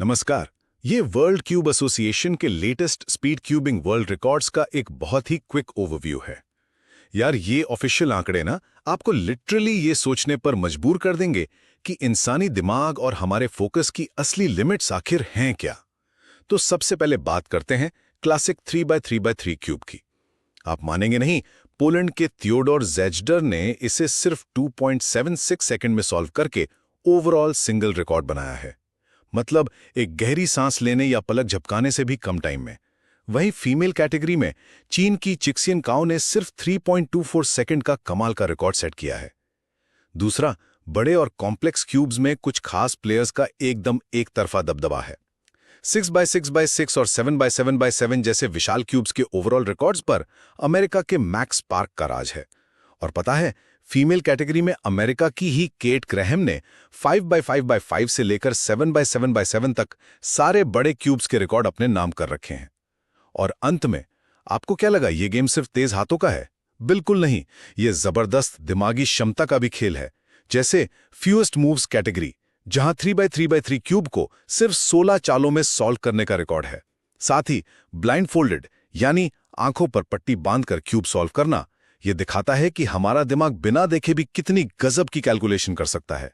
नमस्कार। ये world cube association के latest speed cubing world records का एक बहुत ही क्विक ओवरव्यू है। यार, ये ऑफिशियल आंकड़े ना आपको लिटरली ये सोचने पर मजबूर कर देंगे कि इंसानी दिमाग और हमारे फोकस की असली लिमिट्स आखिर हैं क्या। तो सबसे पहले बात करते हैं क्लासिक 3x3x3 क्यूब की। आप मानेंगे नहीं, पोलैंड के थियोडोर ज़ेजडर ने इसे सिर्फ 2.76 सेकंड में सॉल्व करके ओवरऑल सिंगल रिकॉर्ड बनाया है। मतलब एक गहरी सांस लेने या पलक झपकाने से भी कम टाइम में। वहीं फीमेल कैटेगरी में चीन की चिक्सियन काओ ने सिर्फ 3.24 सेकंड का कमाल का रिकॉर्ड सेट किया है। दूसरा, बड़े और कॉम्प्लेक्स क्यूब्स में कुछ खास प्लेयर्स का एकदम एक तरफा दबदबा है। 6x6x6 और 7x7x7 जैसे विशाल क्यूब्स के ओवरऑल रिकॉर्ड्स पर अमेरिका के मैक्स पार्क का राज है। और पता है, फीमेल कैटेगरी में अमेरिका की ही केट ग्रैहम ने 5x5x5 से लेकर 7x7x7 तक सारे बड़े क्यूब्स के रिकॉर्ड अपने नाम कर रखे हैं। और अंत में, आपको क्या लगा ये गेम सिर्फ तेज हाथों का है? बिल्कुल नहीं, ये जबरदस्त दिमागी क्षमता का भी खेल है। जैसे फ्यूएस्ट मूव्स कैटेगरी, जहां 3x3x3 क्यूब को सिर्फ 16 चालों में सॉल्व करने का रिकॉर्ड है। साथ ही ब्लाइंड फोल्डेड यानी आंखों पर पट्टी बांधकर क्यूब सॉल्व करना, यह दिखाता है कि हमारा दिमाग बिना देखे भी कितनी गजब की कैलकुलेशन कर सकता है।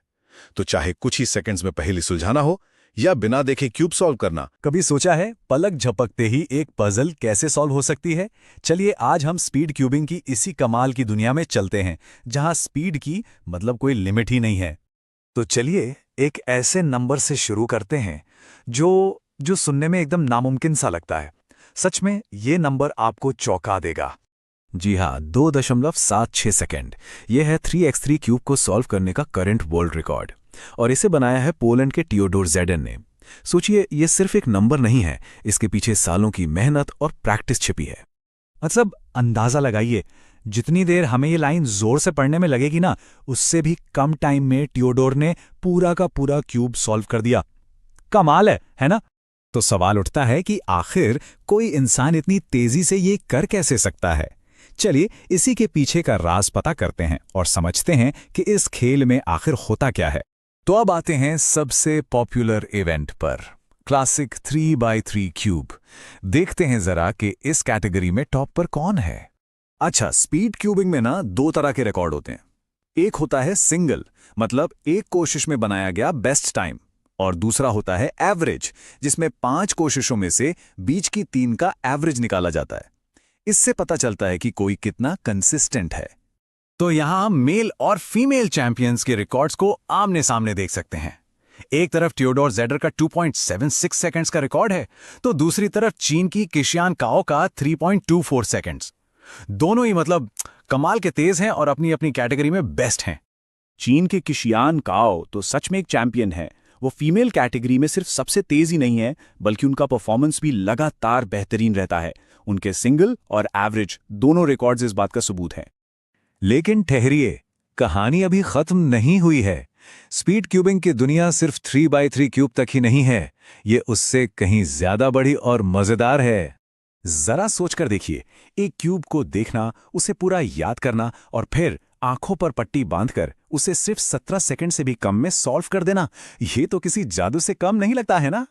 तो चाहे कुछ ही सेकंड्स में पहेली सुलझाना हो या बिना देखे क्यूब सॉल्व करना। कभी सोचा है पलक झपकते ही एक पजल कैसे सॉल्व हो सकती है? चलिए आज हम स्पीड क्यूबिंग की इसी कमाल की दुनिया में चलते हैं, जहां स्पीड की मतलब कोई लिमिट ही नहीं है। तो चलिए एक ऐसे नंबर से शुरू करते हैं जो सुनने में एकदम नामुमकिन सा लगता है। सच में ये नंबर आपको चौंका देगा। जी हाँ, 2.76 सेकेंड। यह है 3x3 क्यूब को सॉल्व करने का करंट वर्ल्ड रिकॉर्ड, और इसे बनाया है पोलैंड के थियोडोर ज़ेडर ने। सोचिए, ये सिर्फ एक नंबर नहीं है, इसके पीछे सालों की मेहनत और प्रैक्टिस छिपी है। मतलब अंदाजा लगाइए, जितनी देर हमें ये लाइन जोर से पढ़ने में लगेगी ना, उससे भी कम टाइम में थियोडोर ने पूरा का पूरा क्यूब सॉल्व कर दिया। कमाल है ना? तो सवाल उठता है कि आखिर कोई इंसान इतनी तेजी से ये कर कैसे सकता है? चलिए इसी के पीछे का राज पता करते हैं और समझते हैं कि इस खेल में आखिर होता क्या है। तो अब आते हैं सबसे पॉपुलर इवेंट पर, क्लासिक 3x3 क्यूब। देखते हैं जरा कि इस कैटेगरी में टॉप पर कौन है। अच्छा, स्पीड क्यूबिंग में ना दो तरह के रिकॉर्ड होते हैं। एक होता है सिंगल, मतलब एक कोशिश में बनाया गया बेस्ट टाइम, और दूसरा होता है एवरेज, जिसमें 5 कोशिशों में से बीच की 3 का एवरेज निकाला जाता है। इससे पता चलता है कि कोई कितना कंसिस्टेंट है। तो यहां हम मेल और फीमेल चैंपियंस के रिकॉर्ड्स को आमने सामने देख सकते हैं। एक तरफ थियोडोर ज़ेडर का 2.76 सेकंड्स का रिकॉर्ड है, तो दूसरी तरफ चीन की किशियान काओ का 3.24 सेकंड्स। दोनों ही मतलब कमाल के तेज हैं और अपनी अपनी कैटेगरी में बेस्ट हैं। चीन के किशियान काओ तो सच में एक चैंपियन है। वो फीमेल कैटेगरी में सिर्फ सबसे तेज ही नहीं है, बल्कि उनका परफॉर्मेंस भी लगातार बेहतरीन रहता है। उनके सिंगल और एवरेज दोनों रिकॉर्ड्स इस बात का सबूत हैं। लेकिन ठहरिए, कहानी अभी खत्म नहीं हुई है। स्पीड क्यूबिंग की दुनिया सिर्फ 3x3 क्यूब तक ही नहीं है, ये उससे कहीं ज्यादा बड़ी और मजेदार है। जरा सोचकर देखिए, एक क्यूब को देखना, उसे पूरा याद करना और फिर आंखों पर पट्टी बांधकर उसे सिर्फ 17 सेकंड से भी कम में सॉल्व कर देना, ये तो किसी जादू से कम नहीं लगता है ना?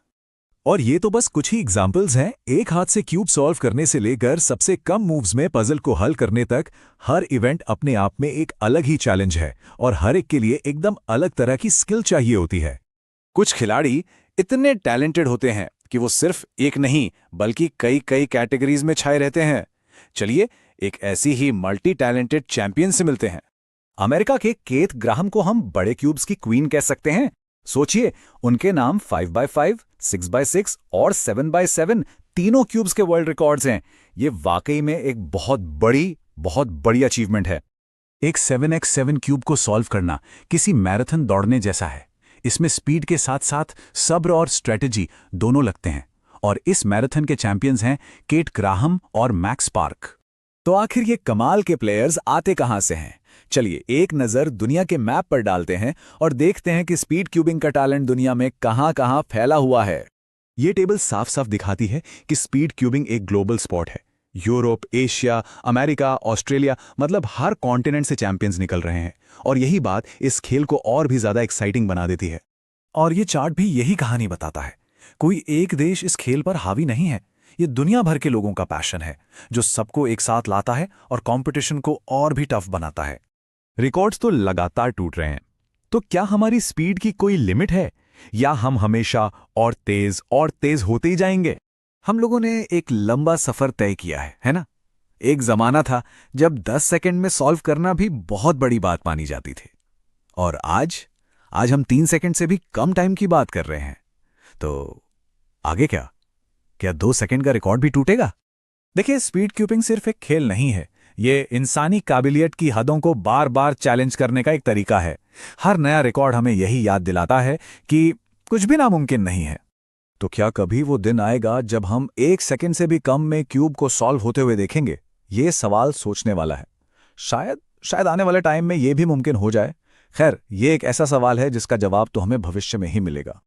और ये तो बस कुछ ही एग्जाम्पल्स हैं। एक हाथ से क्यूब सॉल्व करने से लेकर सबसे कम मूव्स में पजल को हल करने तक, हर इवेंट अपने आप में एक अलग ही चैलेंज है और हर एक के लिए एकदम अलग तरह की स्किल चाहिए होती है। कुछ खिलाड़ी इतने टैलेंटेड होते हैं कि वो सिर्फ एक नहीं बल्कि कई कई कैटेगरीज में छाए रहते हैं। चलिए एक ऐसी ही मल्टी टैलेंटेड चैंपियन से मिलते हैं। अमेरिका के केट ग्राहम को हम बड़े क्यूब्स की क्वीन कह सकते हैं। सोचिए, उनके नाम 5x5, 6x6 और 7x7 तीनों क्यूब्स के वर्ल्ड रिकॉर्ड्स हैं। ये वाकई में एक बहुत बड़ी अचीवमेंट है। एक 7x7 क्यूब को सॉल्व करना किसी मैराथन दौड़ने जैसा है। इसमें स्पीड के साथ साथ सब्र और स्ट्रेटेजी दोनों लगते हैं, और इस मैराथन के चैंपियंस हैं केट ग्राहम और मैक्स पार्क। तो आखिर ये कमाल के प्लेयर्स आते कहां से हैं? चलिए एक नज़र दुनिया के मैप पर डालते हैं और देखते हैं कि स्पीड क्यूबिंग का टैलेंट दुनिया में कहां-कहां फैला हुआ है। ये टेबल साफ साफ दिखाती है कि स्पीड क्यूबिंग एक ग्लोबल स्पोर्ट है। यूरोप, एशिया, अमेरिका, ऑस्ट्रेलिया, मतलब हर कॉन्टिनेंट से चैंपियंस निकल रहे हैं, और यही बात इस खेल को और भी ज्यादा एक्साइटिंग बना देती है। और ये चार्ट भी यही कहानी बताता है। कोई एक देश इस खेल पर हावी नहीं है। ये दुनिया भर के लोगों का पैशन है, जो सबको एक साथ लाता है और कंपटीशन को और भी टफ बनाता है। रिकॉर्ड्स तो लगातार टूट रहे हैं, तो क्या हमारी स्पीड की कोई लिमिट है, या हम हमेशा और तेज होते ही जाएंगे? हम लोगों ने एक लंबा सफर तय किया है ना? एक जमाना था जब 10 सेकंड में सॉल्व करना भी बहुत बड़ी बात मानी जाती थी, और आज हम 3 सेकंड से भी कम टाइम की बात कर रहे हैं। तो आगे क्या 2 सेकंड का रिकॉर्ड भी टूटेगा? देखिए, स्पीड क्यूबिंग सिर्फ एक खेल नहीं है, ये इंसानी काबिलियत की हदों को बार बार चैलेंज करने का एक तरीका है। हर नया रिकॉर्ड हमें यही याद दिलाता है कि कुछ भी नामुमकिन नहीं है। तो क्या कभी वो दिन आएगा जब हम 1 सेकंड से भी कम में क्यूब को सॉल्व होते हुए देखेंगे? ये सवाल सोचने वाला है। शायद आने वाले टाइम में ये भी मुमकिन हो जाए। खैर, ये एक ऐसा सवाल है जिसका जवाब तो हमें भविष्य में ही मिलेगा।